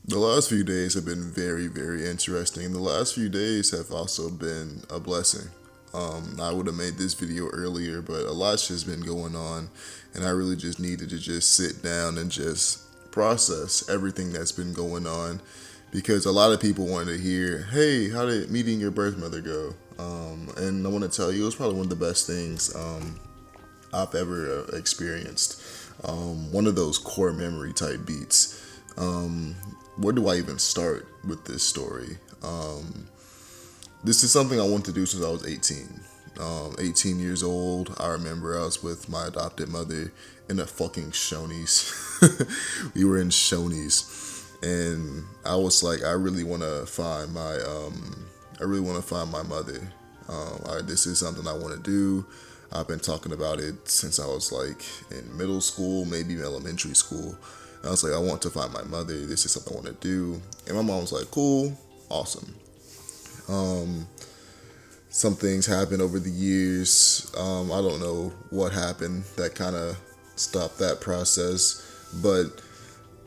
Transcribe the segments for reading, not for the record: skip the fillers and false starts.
The last few days have been very, very interesting. The last few days have also been a blessing. I would have made this video earlier, but a lot's just been going on, and I really just needed to just sit down and just process everything that's been going on because a lot of people wanted to hear, hey, how did meeting your birth mother go? And I want to tell you, it was probably one of the best things I've ever experienced. One of those core memory type beats. Where do I even start with this story? This is something I wanted to do since I was 18. 18 years old, I remember I was with my adopted mother in a fucking Shoney's. We were in Shoney's, and I was like, I really want to find my mother. This is something I want to do. I've been talking about it since I was like in middle school, maybe even elementary school. And I was like, I want to find my mother. This is something I want to do. And my mom was like, cool, awesome. Some things happened over the years. I don't know what happened that kind of stopped that process, but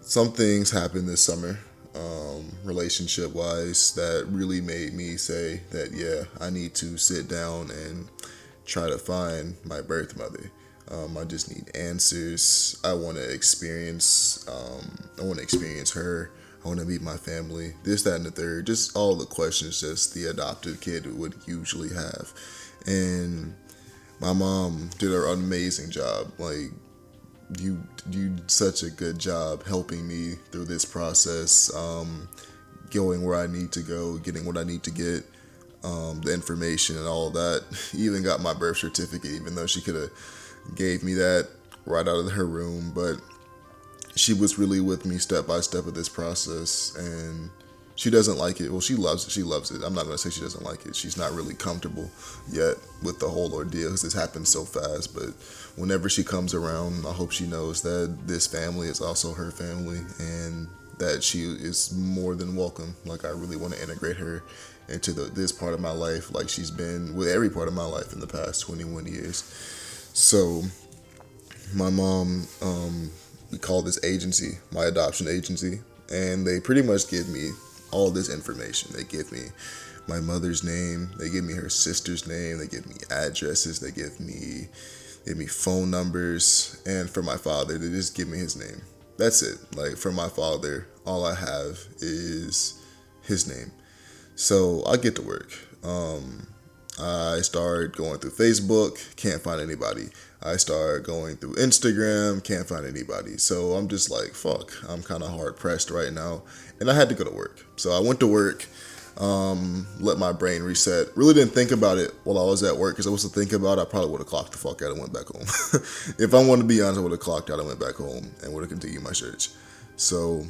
some things happened this summer, relationship wise, that really made me say that, yeah, I need to sit down and try to find my birth mother. I just need answers. I want to experience. I want to experience her. I want to meet my family. This, that, and the third. Just all the questions just the adopted kid would usually have. And my mom did an amazing job. Like you did such a good job helping me through this process. Going where I need to go, getting what I need to get, the information and all of that. Even got my birth certificate, even though she could have gave me that right out of her room. But she was really with me step by step of this process, and she doesn't like it. Well, she loves it. She loves it. I'm not gonna say she doesn't like it. She's not really comfortable yet with the whole ordeal because it's happened so fast. But whenever she comes around, I hope she knows that this family is also her family and that she is more than welcome. Like, I really want to integrate her into this part of my life, like she's been with every part of my life in the past 21 years. So my mom, we call this agency my adoption agency, and they pretty much give me all this information. They give me my mother's name, they give me her sister's name, they give me addresses, they give me phone numbers, and for my father, they just give me his name. That's it. Like, for my father, all I have is his name. So I get to work. I start going through Facebook, can't find anybody. I start going through Instagram, can't find anybody. So I'm just like, fuck, I'm kind of hard pressed right now. And I had to go to work. So I went to work, let my brain reset. Really didn't think about it while I was at work, because I was to think about it, I probably would have clocked the fuck out and went back home. If I want to be honest, I would have clocked out and went back home and would have continued my search. So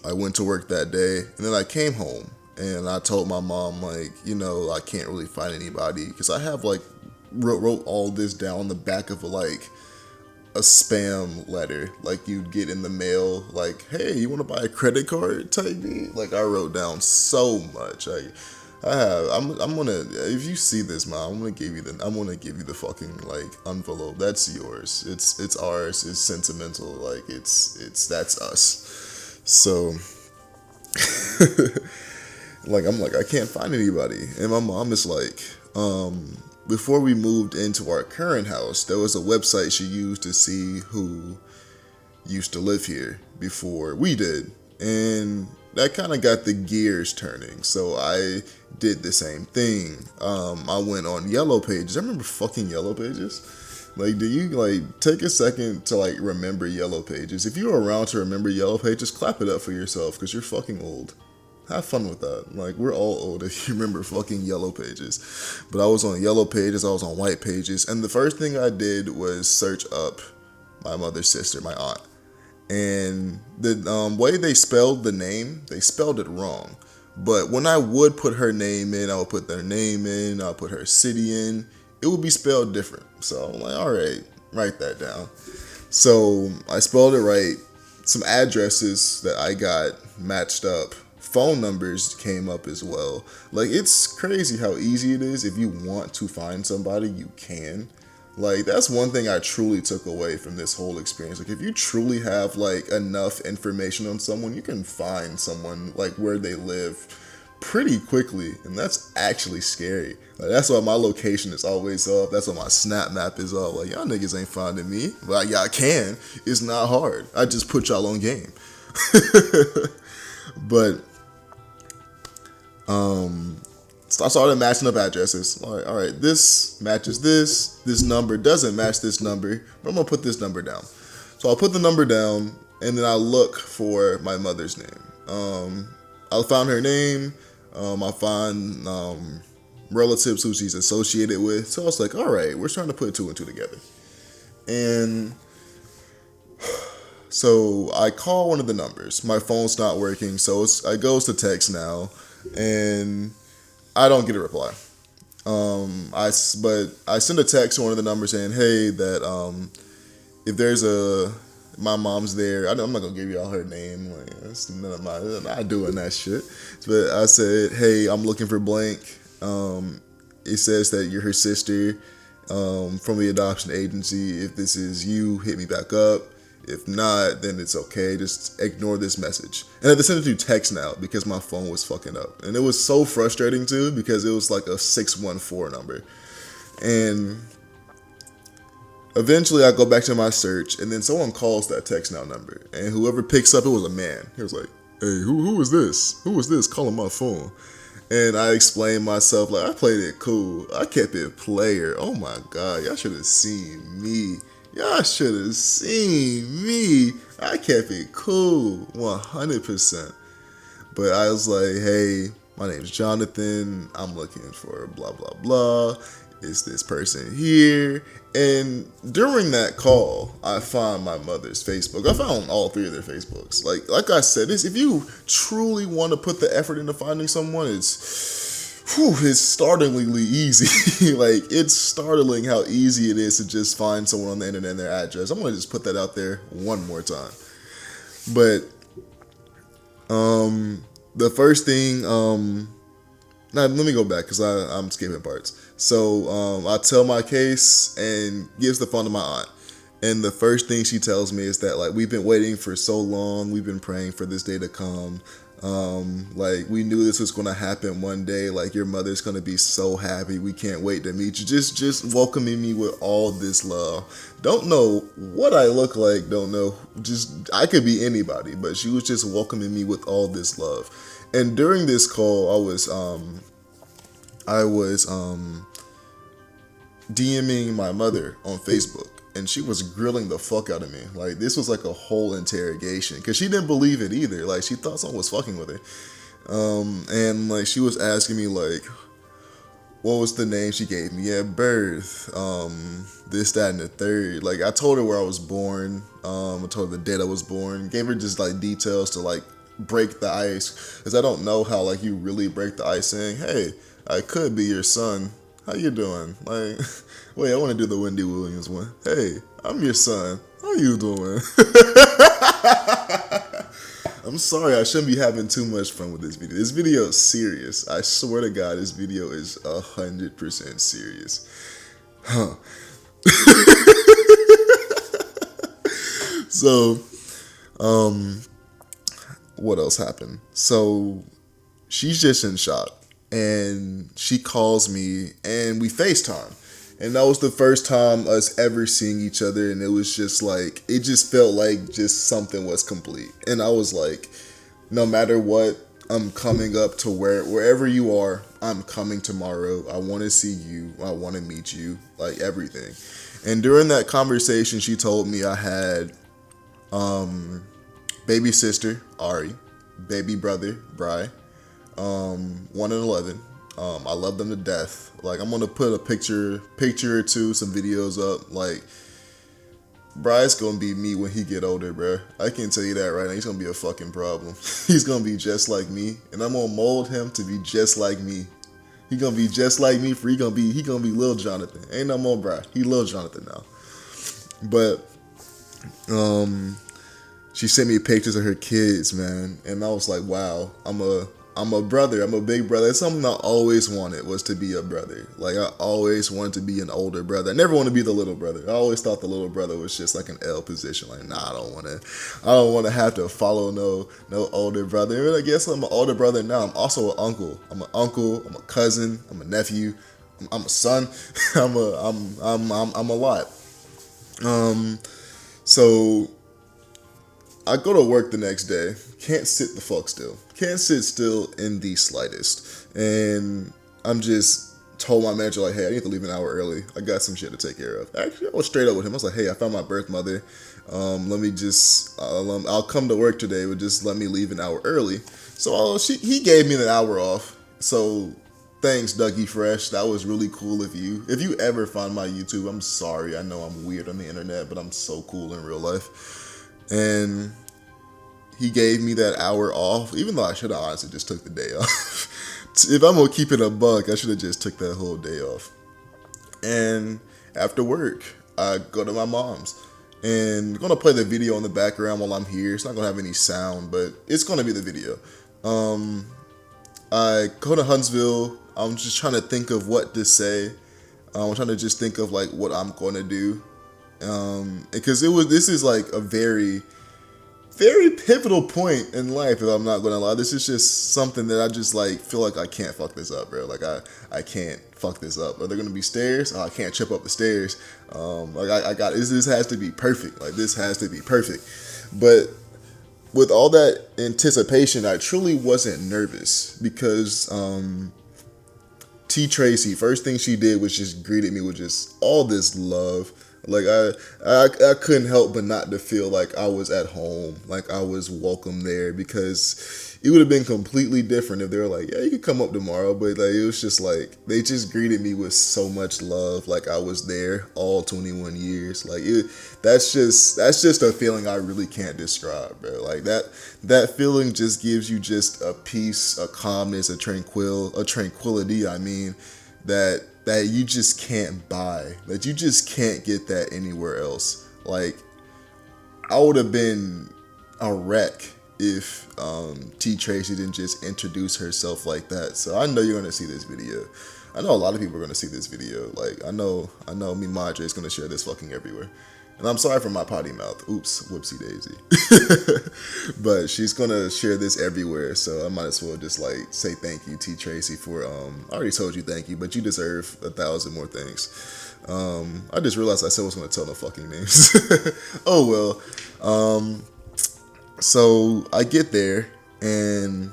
I went to work that day, and then I came home and I told my mom, like, I can't really find anybody because I have like wrote all this down on the back of a spam letter, like you'd get in the mail, like, hey, you want to buy a credit card type beat. Like, I wrote down so much. I'm gonna, if you see this, mom, I'm gonna give you the fucking like envelope. That's yours. It's ours. It's sentimental. Like, that's us. So like, I'm like, I can't find anybody. And my mom is like, before we moved into our current house, there was a website she used to see who used to live here before we did. And that kind of got the gears turning. So I did the same thing. I went on Yellow Pages. I remember fucking Yellow Pages. Like, do you like take a second to like remember Yellow Pages? If you're around to remember Yellow Pages, clap it up for yourself because you're fucking old. Have fun with that. Like, we're all old if you remember fucking Yellow Pages. But I was on Yellow Pages, I was on White Pages, and the first thing I did was search up my mother's sister, my aunt. And the way they spelled the name, they spelled it wrong. But when I would put her name in, I would put their name in, I would put her city in, it would be spelled different. So I'm like, all right, write that down. So I spelled it right. Some addresses that I got matched up. Phone numbers came up as well. Like, it's crazy how easy it is. If you want to find somebody, you can. Like, that's one thing I truly took away from this whole experience. Like, if you truly have like enough information on someone, you can find someone like where they live pretty quickly, and that's actually scary. Like, that's why my location is always up. That's why my Snap Map is up. Like, y'all niggas ain't finding me. Well, y'all can. It's not hard. I just put y'all on game. But so I started matching up addresses. Like, all right, this matches this. This number doesn't match this number, but I'm gonna put this number down. So I'll put the number down, and then I look for my mother's name. I found her name. I find relatives who she's associated with. So I was like, all right, we're trying to put two and two together. And so I call one of the numbers. My phone's not working, so I goes to text now, and I don't get a reply. But I send a text to one of the numbers saying, hey, that if there's my mom's there. I'm not gonna give y'all her name. Like, that's none of my. I'm not doing that shit. But I said, hey, I'm looking for blank. It says that you're her sister from the adoption agency. If this is you, hit me back up. If not, then it's okay. Just ignore this message. And I had to send it through text now because my phone was fucking up. And it was so frustrating too because it was like a 614 number. And eventually I go back to my search, and then someone calls that text now number. And whoever picks up, it was a man. He was like, hey, who is this? Who is this calling my phone? And I explained myself, like, I played it cool. I kept it player. Oh my God, y'all should have seen me. Y'all should have seen me. I kept it cool, 100%. But I was like, hey, my name's Jonathan. I'm looking for blah, blah, blah. Is this person here? And during that call, I found my mother's Facebook. I found all three of their Facebooks. Like I said, if you truly want to put the effort into finding someone, it's startlingly easy. Like, it's startling how easy it is to just find someone on the internet and their address. I'm going to just put that out there one more time. But the first thing, now let me go back because I'm skipping parts. So I tell my case and gives the phone to my aunt. And the first thing she tells me is that, like, we've been waiting for so long. We've been praying for this day to come. Like, we knew this was going to happen one day. Like, your mother's going to be so happy. We can't wait to meet you. Just welcoming me with all this love. Don't know what I look like. Don't know. I could be anybody. But she was just welcoming me with all this love. And during this call, I was DMing my mother on Facebook, and she was grilling the fuck out of me. Like, this was like a whole interrogation because she didn't believe it either. Like, she thought someone was fucking with her. And like, she was asking me like, what was the name she gave me at birth? This, that, and the third. Like, I told her where I was born. I told her the date I was born. Gave her just like details to like break the ice, because I don't know how like you really break the ice saying, hey, I could be your son. How you doing? Like, wait, I want to do the Wendy Williams one. Hey, I'm your son. How you doing? I'm sorry, I shouldn't be having too much fun with this video. This video is serious. I swear to God, this video is 100% serious. Huh. So, what else happened? So, she's just in shock. And she calls me and we FaceTime. And that was the first time us ever seeing each other. And it was just like, it just felt like just something was complete. And I was like, no matter what, I'm coming up to wherever you are, I'm coming tomorrow. I want to see you. I want to meet you, like everything. And during that conversation, she told me I had baby sister, Ari, baby brother, Bri, 1 and 11. I love them to death. Like, I'm gonna put a picture or two, some videos up. Like, Bry's gonna be me when he get older, bro. I can tell you that right now. He's gonna be a fucking problem. He's gonna be just like me, and I'm gonna mold him to be just like me. He gonna be just like me. He gonna be Lil Jonathan. Ain't no more Bry. He Lil Jonathan now. But she sent me pictures of her kids, man, and I was like, wow, I'm I'm a brother. I'm a big brother. It's something I always wanted, was to be a brother. Like, I always wanted to be an older brother. I never want to be the little brother. I always thought the little brother was just like an L position. Like, nah, I don't want to have to follow no older brother. And I guess I'm an older brother now. I'm also an uncle. I'm an uncle. I'm a cousin. I'm a nephew. I'm a son. I'm a lot. So I go to work the next day. Can't sit the fuck still. Can't sit still in the slightest. And I'm just told my manager, like, hey, I need to leave an hour early. I got some shit to take care of. Actually, I was straight up with him. I was like, hey, I found my birth mother. Let me just, I'll come to work today, but just let me leave an hour early. So he gave me the hour off. So thanks, Dougie Fresh. That was really cool of you. If you ever find my YouTube, I'm sorry. I know I'm weird on the internet, but I'm so cool in real life. And he gave me that hour off, even though I should have honestly just took the day off. If I'm going to keep it a buck, I should have just took that whole day off. And after work, I go to my mom's. And I'm going to play the video in the background while I'm here. It's not going to have any sound, but it's going to be the video. I go to Huntsville. I'm just trying to think of what to say. I'm trying to just think of like what I'm going to do. Because this is like a very, very pivotal point in life, if I'm not going to lie. This is just something that I just like feel like I can't fuck this up, bro. Like I can't fuck this up. Are there going to be stairs? Oh, I can't trip up the stairs. I got this has to be perfect. Like, this has to be perfect. But with all that anticipation, I truly wasn't nervous because T. Tracy, first thing she did was just greeted me with just all this love. Like, I couldn't help but not to feel like I was at home, like I was welcome there, because it would have been completely different if they were like, yeah, you can come up tomorrow. But like, it was just like, they just greeted me with so much love, like I was there all 21 years. Like, that's just a feeling I really can't describe, bro. Like, that feeling just gives you just a peace, a calmness, a tranquility, I mean, that you just can't buy, that you just can't get that anywhere else. Like, I would have been a wreck if T. Tracy didn't just introduce herself like that. So I know you're gonna see this video. I know a lot of people are gonna see this video. Like, I know me Madre is gonna share this fucking everywhere. And I'm sorry for my potty mouth. Oops, whoopsie daisy. But she's gonna share this everywhere, so I might as well just like say thank you, T. Tracy, for I already told you thank you, but you deserve 1,000 more things. I just realized I said I was gonna tell no fucking names. Oh well. So I get there, and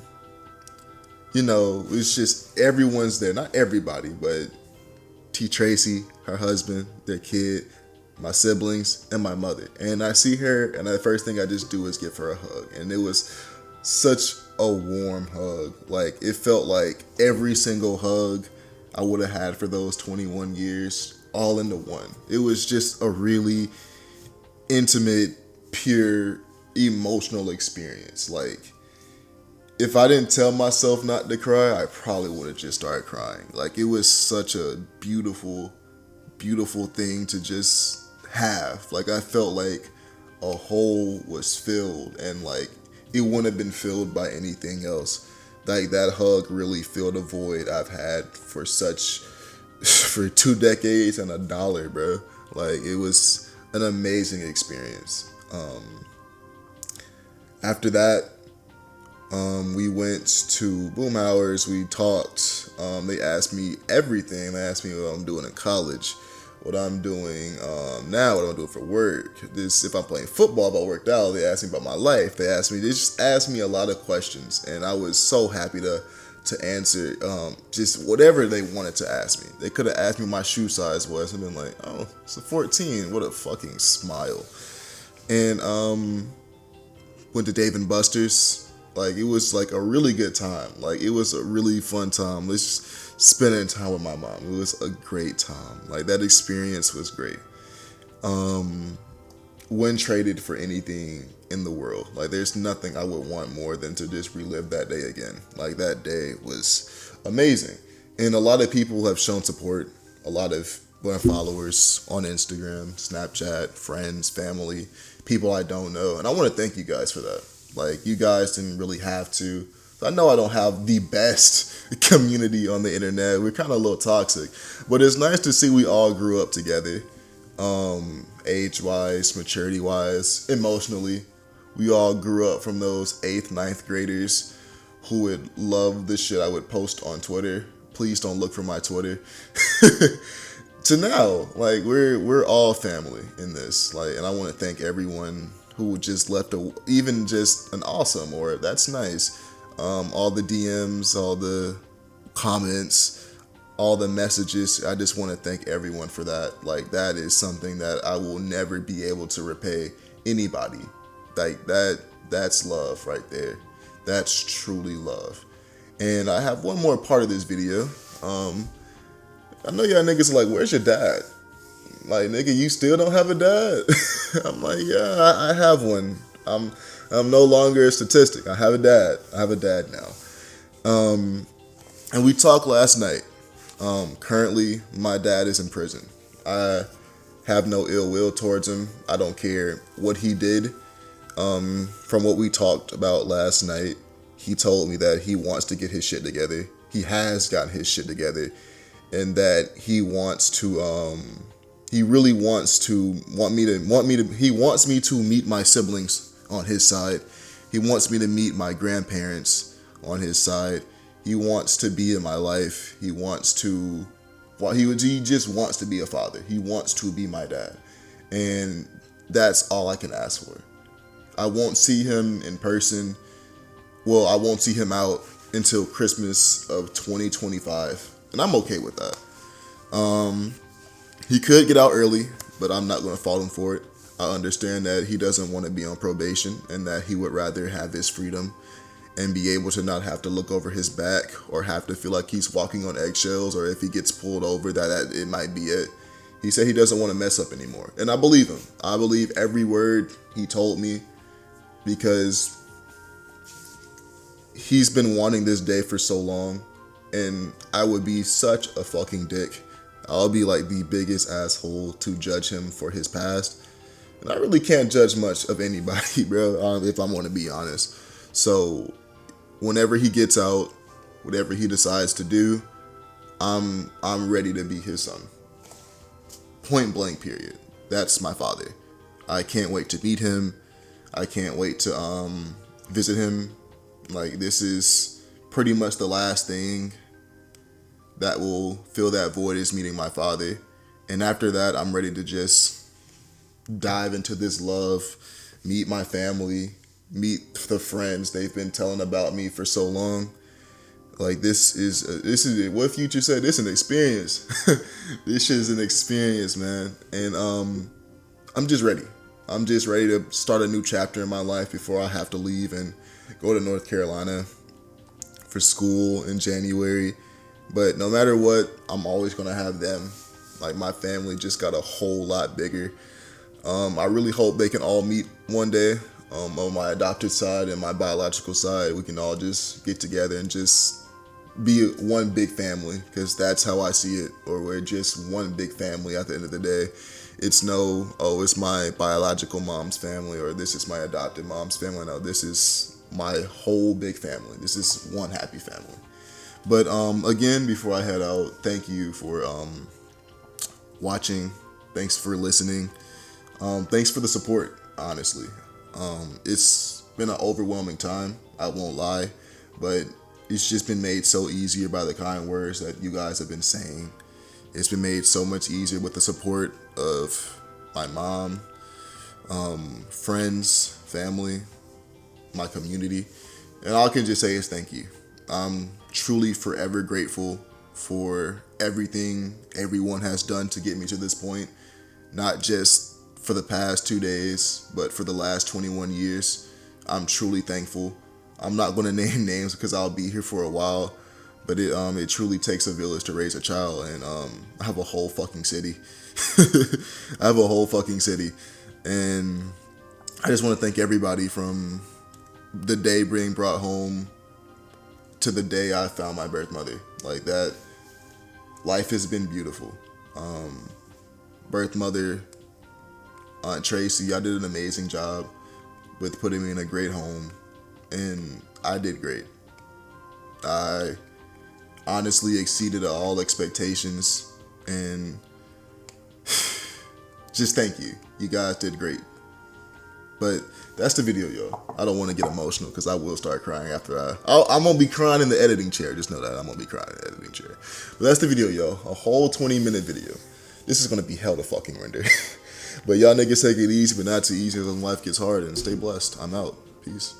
you know, it's just everyone's there. Not everybody, but T. Tracy, her husband, their kid, my siblings, and my mother. And I see her, and the first thing I just do is give her a hug. And it was such a warm hug. Like, it felt like every single hug I would have had for those 21 years, all into one. It was just a really intimate, pure, emotional experience. Like, if I didn't tell myself not to cry, I probably would have just started crying. Like, it was such a beautiful, beautiful thing to just have. Like, I felt like a hole was filled, and like it wouldn't have been filled by anything else. Like, that hug really filled a void I've had for 2 decades and $1, bro. Like, it was an amazing experience. After that, we went to Boomhauers. We talked. They asked me everything. They asked me what I'm doing in college, what I'm doing now, what I'm doing for work. If I'm playing football, if I worked out. They asked me about my life. They just asked me a lot of questions, and I was so happy to answer just whatever they wanted to ask me. They could have asked me what my shoe size was and been like, oh, it's a 14. What a fucking smile. And went to Dave & Buster's. Like, it was like a really good time. Like, it was a really fun time. Just spending time with my mom. It was a great time. Like, that experience was great. Wouldn't trade it for anything in the world. Like, there's nothing I would want more than to just relive that day again. Like, that day was amazing. And a lot of people have shown support. A lot of my followers on Instagram, Snapchat, friends, family, people I don't know. And I want to thank you guys for that. Like, you guys didn't really have to. I know I don't have the best community on the internet. We're kind of a little toxic, but it's nice to see we all grew up together, age-wise, maturity-wise, emotionally. We all grew up from those 8th, ninth graders who would love the shit I would post on Twitter. Please don't look for my Twitter. To now, like we're all family in this. Like, and I want to thank everyone who just left even just an awesome or that's nice. All the DMs, all the comments, all the messages. I just want to thank everyone for that. Like that is something that I will never be able to repay anybody. Like that's love right there. That's truly love. And I have one more part of this video. I know y'all niggas are like, where's your dad? Like, nigga, you still don't have a dad? I'm like, yeah, I have one. I'm no longer a statistic. I have a dad. I have a dad now. And we talked last night. Currently, my dad is in prison. I have no ill will towards him. I don't care what he did. From what we talked about last night, he told me that he wants to get his shit together. He has gotten his shit together, and that he wants to. He really wants he wants me to meet my siblings on his side. He wants me to meet my grandparents on his side. He wants to be in my life. He just wants to be a father. He wants to be my dad. And that's all I can ask for. I won't see him in person. Well, I won't see him out until Christmas of 2025. And I'm okay with that. He could get out early, but I'm not going to fault him for it. I understand that he doesn't want to be on probation and that he would rather have his freedom and be able to not have to look over his back or have to feel like he's walking on eggshells, or if he gets pulled over that it might be it. He said he doesn't want to mess up anymore. And I believe him. I believe every word he told me, because he's been wanting this day for so long, and I would be such a fucking dick. I'll be like the biggest asshole to judge him for his past. And I really can't judge much of anybody, bro, if I'm going to be honest. So whenever he gets out, whatever he decides to do, I'm ready to be his son. Point blank, period. That's my father. I can't wait to meet him. I can't wait to visit him. Like, this is pretty much the last thing that will fill that void, is meeting my father. And after that, I'm ready to just dive into this love, meet my family, meet the friends they've been telling about me for so long. Like, this is what Future said. This is an experience. This shit is an experience, man. And I'm just ready. I'm just ready to start a new chapter in my life before I have to leave and go to North Carolina for school in January. But no matter what, I'm always going to have them. Like, my family just got a whole lot bigger. I really hope they can all meet one day. On my adopted side and my biological side, we can all just get together and just be one big family, because that's how I see it. Or we're just one big family at the end of the day. It's no, oh, it's my biological mom's family, or this is my adopted mom's family. No, this is my whole big family. This is one happy family. But again, before I head out, thank you for watching. Thanks for listening. Thanks for the support, honestly. It's been an overwhelming time, I won't lie, but it's just been made so easier by the kind words that you guys have been saying. It's been made so much easier with the support of my mom, friends, family, my community. And all I can just say is thank you. I'm truly forever grateful for everything everyone has done to get me to this point. Not just for the past 2 days, but for the last 21 years. I'm truly thankful. I'm not going to name names because I'll be here for a while, but it truly takes a village to raise a child, and I have a whole fucking city. I have a whole fucking city, and I just want to thank everybody from the day being brought home to the day I found my birth mother. Like that, life has been beautiful. Birth mother, Aunt Tracy, y'all did an amazing job with putting me in a great home, and I did great. I honestly exceeded all expectations, and just thank you. You guys did great. But that's the video, yo. I don't want to get emotional because I will start crying after I'm going to be crying in the editing chair. Just know that I'm going to be crying in the editing chair. But that's the video, yo. A whole 20-minute video. This is going to be hell to fucking render. But y'all niggas take it easy, but not too easy, as life gets hard, and stay blessed. I'm out. Peace.